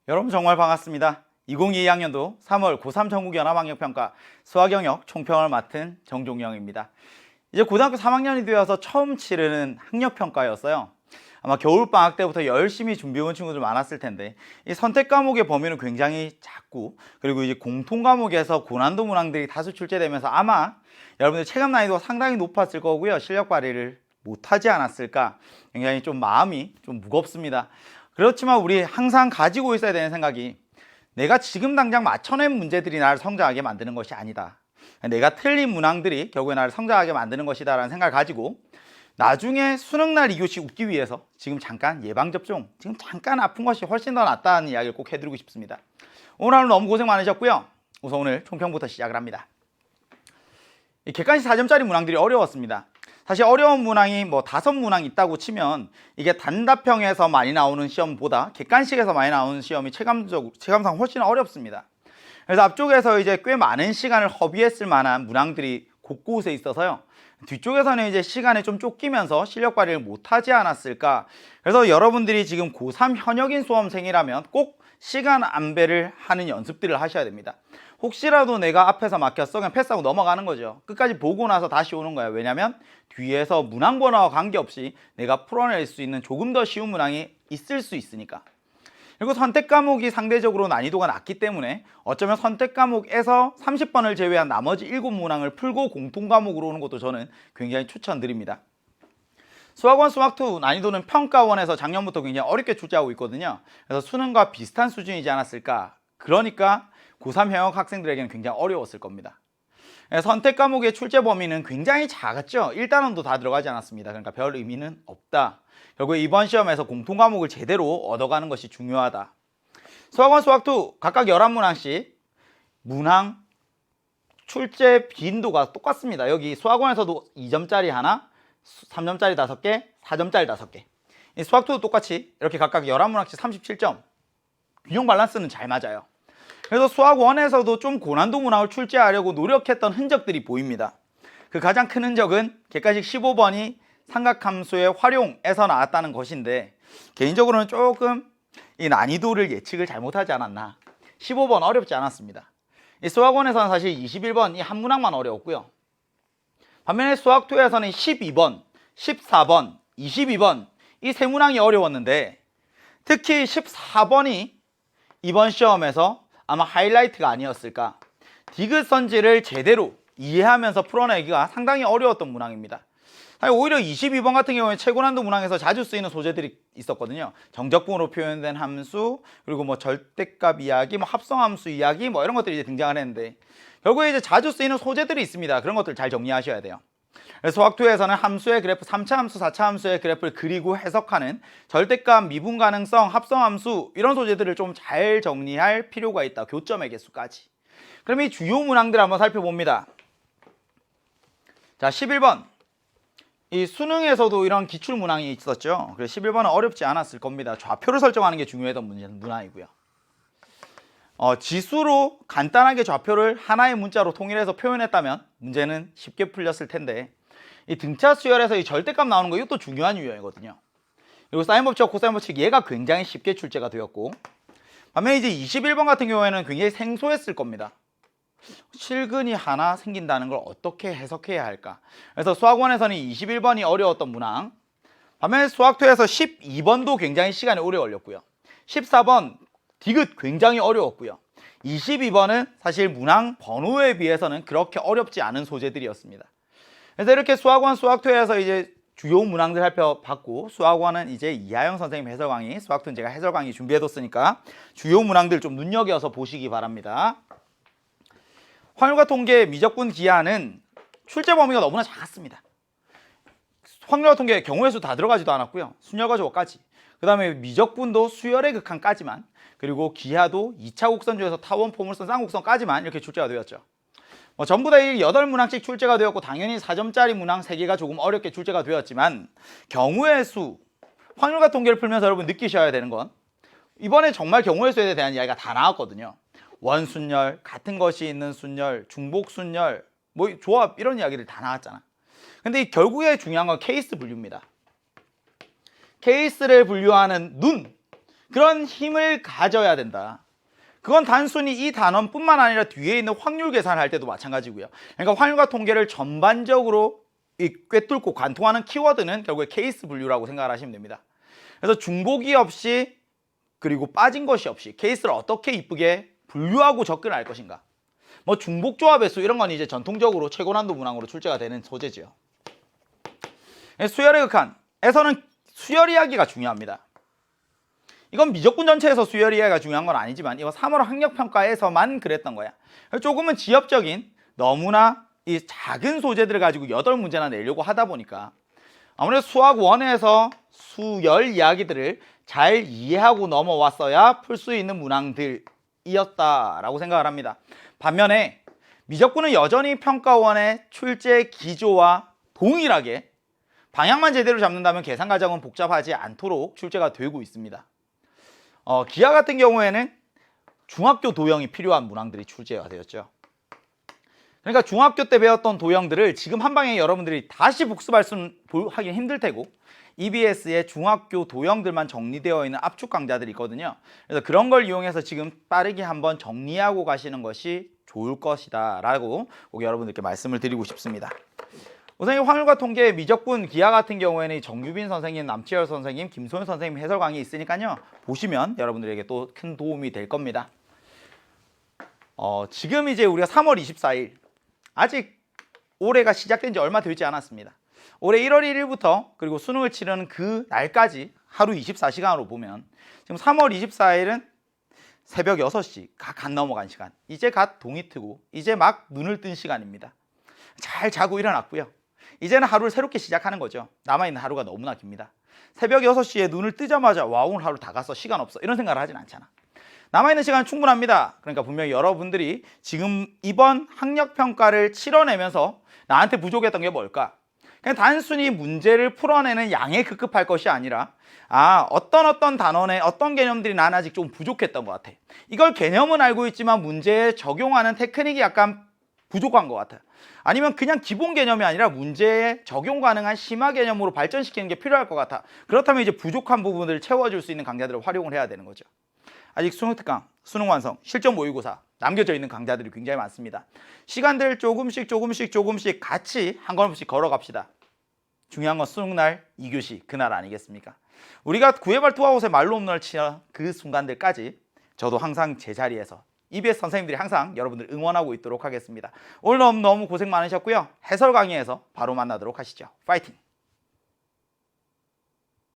여러분 정말 반갑습니다. 2022학년도 3월 고3 전국연합학력평가 수학영역 총평을 맡은 정종영입니다. 이제 고등학교 3학년이 되어서 처음 치르는 학력평가였어요. 아마 겨울방학 때부터 열심히 준비해온 친구들 많았을 텐데 이 선택 과목의 범위는 굉장히 작고, 그리고 이제 공통 과목에서 고난도 문항들이 다수 출제되면서 아마 여러분들 체감 난이도가 상당히 높았을 거고요. 실력 발휘를 못하지 않았을까, 굉장히 좀 마음이 좀 무겁습니다. 그렇지만 우리 항상 가지고 있어야 되는 생각이, 내가 지금 당장 맞춰낸 문제들이 나를 성장하게 만드는 것이 아니다. 내가 틀린 문항들이 결국에 나를 성장하게 만드는 것이다 라는 생각을 가지고, 나중에 수능날 2교시 웃기 위해서 지금 잠깐 예방접종, 지금 잠깐 아픈 것이 훨씬 더 낫다는 이야기를 꼭 해드리고 싶습니다. 오늘 하루 너무 고생 많으셨고요. 우선 오늘 총평부터 시작을 합니다. 이 객관식 4점짜리 문항들이 어려웠습니다. 사실 어려운 문항이 뭐 5문항 있다고 치면 이게 단답형에서 많이 나오는 시험보다 객관식에서 많이 나오는 시험이 체감상 훨씬 어렵습니다. 그래서 앞쪽에서 이제 꽤 많은 시간을 허비했을 만한 문항들이 곳곳에 있어서요. 뒤쪽에서는 이제 시간에 좀 쫓기면서 실력 발휘를 못하지 않았을까. 그래서 여러분들이 지금 고3 현역인 수험생이라면 꼭 시간 안배를 하는 연습들을 하셔야 됩니다. 혹시라도 내가 앞에서 막혔어, 그냥 패스하고 넘어가는 거죠. 끝까지 보고 나서 다시 오는 거예요. 왜냐면 뒤에서 문항 번호와 관계없이 내가 풀어낼 수 있는 조금 더 쉬운 문항이 있을 수 있으니까. 그리고 선택 과목이 상대적으로 난이도가 낮기 때문에 어쩌면 선택 과목에서 30번을 제외한 나머지 7문항을 풀고 공통 과목으로 오는 것도 저는 굉장히 추천드립니다. 수학원, 수학2 난이도는 평가원에서 작년부터 굉장히 어렵게 출제하고 있거든요. 그래서 수능과 비슷한 수준이지 않았을까. 그러니까 고3 현역 학생들에게는 굉장히 어려웠을 겁니다. 선택 과목의 출제 범위는 굉장히 작았죠. 1단원도 다 들어가지 않았습니다. 그러니까 별 의미는 없다. 결국 이번 시험에서 공통 과목을 제대로 얻어가는 것이 중요하다. 수학원, 수학2 각각 11문항씩 문항 출제 빈도가 똑같습니다. 여기 수학원에서도 2점짜리 하나, 3점짜리 5개, 4점짜리 5개. 수학2도 똑같이 이렇게 각각 11문항씩 37점. 균형 밸런스는 잘 맞아요. 그래서 수학1에서도 좀 고난도 문항을 출제하려고 노력했던 흔적들이 보입니다. 그 가장 큰 흔적은 객관식 15번이 삼각함수의 활용에서 나왔다는 것인데, 개인적으로는 조금 이 난이도를 예측을 잘못하지 않았나. 15번 어렵지 않았습니다. 이 수학1에서는 사실 21번 이 한 문항만 어려웠고요. 반면에 수학2에서는 12번, 14번, 22번 이 세 문항이 어려웠는데, 특히 14번이 이번 시험에서 아마 하이라이트가 아니었을까. 디귿선지를 제대로 이해하면서 풀어내기가 상당히 어려웠던 문항입니다. 오히려 22번 같은 경우에 최고난도 문항에서 자주 쓰이는 소재들이 있었거든요. 정적분으로 표현된 함수, 그리고 뭐 절대값 이야기, 뭐 합성함수 이야기, 뭐 이런 것들이 이제 등장을 했는데, 결국에 이제 자주 쓰이는 소재들이 있습니다. 그런 것들 잘 정리하셔야 돼요. 그래서 수학2에서는 함수의 그래프, 3차 함수, 4차 함수의 그래프를 그리고 해석하는 절대값, 미분 가능성, 합성함수 이런 소재들을 좀 잘 정리할 필요가 있다. 교점의 개수까지. 그럼 이 주요 문항들 한번 살펴봅니다. 자, 11번. 이 수능에서도 이런 기출 문항이 있었죠. 그래서 11번은 어렵지 않았을 겁니다. 좌표를 설정하는 게 중요했던 문항이고요. 지수로 간단하게 좌표를 하나의 문자로 통일해서 표현했다면 문제는 쉽게 풀렸을 텐데, 이 등차 수열에서 이 절대값 나오는 거 이것도 중요한 유형이거든요. 그리고 사인 법칙과 코사인 법칙 얘가 굉장히 쉽게 출제가 되었고, 반면에 이제 21번 같은 경우에는 굉장히 생소했을 겁니다. 실근이 하나 생긴다는 걸 어떻게 해석해야 할까. 그래서 수학원에서는 21번이 어려웠던 문항, 반면에 수학2에서 12번도 굉장히 시간이 오래 걸렸고요. 14번 디귿 굉장히 어려웠고요. 22번은 사실 문항 번호에 비해서는 그렇게 어렵지 않은 소재들이었습니다. 그래서 이렇게 수학원, 수학2에서 이제 주요 문항들 살펴봤고, 수학원은 이제 이하영 선생님 해설 강의, 수학2는 제가 해설 강의 준비해뒀으니까 주요 문항들 좀 눈여겨서 보시기 바랍니다. 확률과 통계 미적분 기하는 출제 범위가 너무나 작았습니다. 확률과 통계 경우의 수 다 들어가지도 않았고요. 순열과 조어까지. 그 다음에 미적분도 수열의 극한까지만, 그리고 기하도 2차 곡선주에서 타원, 포물선, 쌍곡선까지만 이렇게 출제가 되었죠. 전부 다 8문항씩 출제가 되었고, 당연히 4점짜리 문항 3개가 조금 어렵게 출제가 되었지만, 경우의 수, 확률과 통계를 풀면서 여러분 느끼셔야 되는 건, 이번에 정말 경우의 수에 대한 이야기가 다 나왔거든요. 원순열, 같은 것이 있는 순열, 중복순열, 뭐 조합 이런 이야기들 다 나왔잖아. 근데 결국에 중요한 건 케이스 분류입니다. 케이스를 분류하는 눈, 그런 힘을 가져야 된다. 그건 단순히 이 단원뿐만 아니라 뒤에 있는 확률 계산을 할 때도 마찬가지고요. 그러니까 확률과 통계를 전반적으로 꿰뚫고 관통하는 키워드는 결국에 케이스 분류라고 생각을 하시면 됩니다. 그래서 중복이 없이 그리고 빠진 것이 없이 케이스를 어떻게 이쁘게 분류하고 접근할 것인가. 뭐 중복 조합의 수 이런 건 이제 전통적으로 최고난도 문항으로 출제가 되는 소재죠. 수열의 극한에서는 수열 이야기가 중요합니다. 이건 미적분 전체에서 수열 이야기가 중요한 건 아니지만 이거 3월 학력평가에서만 그랬던 거야. 조금은 지엽적인 너무나 이 작은 소재들을 가지고 8문제나 내려고 하다 보니까 아무래도 수학 1에서 수열 이야기들을 잘 이해하고 넘어왔어야 풀 수 있는 문항들이었다라고 생각을 합니다. 반면에 미적분은 여전히 평가원의 출제 기조와 동일하게 방향만 제대로 잡는다면 계산 과정은 복잡하지 않도록 출제가 되고 있습니다. 기하 같은 경우에는 중학교 도형이 필요한 문항들이 출제가 되었죠. 그러니까 중학교 때 배웠던 도형들을 지금 한 방에 여러분들이 다시 복습할 수는 하긴 힘들 테고 EBS의 중학교 도형들만 정리되어 있는 압축 강좌들이 있거든요. 그래서 그런 걸 이용해서 지금 빠르게 한번 정리하고 가시는 것이 좋을 것이다 라고 꼭 여러분들께 말씀을 드리고 싶습니다. 우선 이 확률과 통계, 미적분, 기하 같은 경우에는 정유빈 선생님, 남치열 선생님, 김소연 선생님 해설 강의 있으니까요. 보시면 여러분들에게 또 큰 도움이 될 겁니다. 지금 이제 우리가 3월 24일 아직 올해가 시작된 지 얼마 되지 않았습니다. 올해 1월 1일부터 그리고 수능을 치르는 그 날까지 하루 24시간으로 보면 지금 3월 24일은 새벽 6시 갓 넘어간 시간, 이제 갓 동이 트고 이제 막 눈을 뜬 시간입니다. 잘 자고 일어났고요. 이제는 하루를 새롭게 시작하는 거죠. 남아있는 하루가 너무나 깁니다. 새벽 6시에 눈을 뜨자마자 와 오늘 하루 다 갔어, 시간 없어, 이런 생각을 하진 않잖아. 남아있는 시간은 충분합니다. 그러니까 분명히 여러분들이 지금 이번 학력평가를 치러내면서 나한테 부족했던 게 뭘까? 그냥 단순히 문제를 풀어내는 양에 급급할 것이 아니라 어떤 단원의 어떤 개념들이 난 아직 좀 부족했던 것 같아. 이걸 개념은 알고 있지만 문제에 적용하는 테크닉이 약간 부족한 것 같아요. 아니면 그냥 기본 개념이 아니라 문제에 적용 가능한 심화 개념으로 발전시키는 게 필요할 것 같아. 그렇다면 이제 부족한 부분을 채워줄 수 있는 강좌들을 활용을 해야 되는 거죠. 아직 수능 특강, 수능 완성, 실전 모의고사 남겨져 있는 강좌들이 굉장히 많습니다. 시간들 조금씩 같이 한 걸음씩 걸어갑시다. 중요한 건 수능날 2교시 그날 아니겠습니까? 우리가 구해발 투아웃의 말로 없는 치는 그 순간들까지 저도 항상 제 자리에서 EBS 선생님들이 항상 여러분들 응원하고 있도록 하겠습니다. 오늘 너무 고생 많으셨고요. 해설 강의에서 바로 만나도록 하시죠. 파이팅!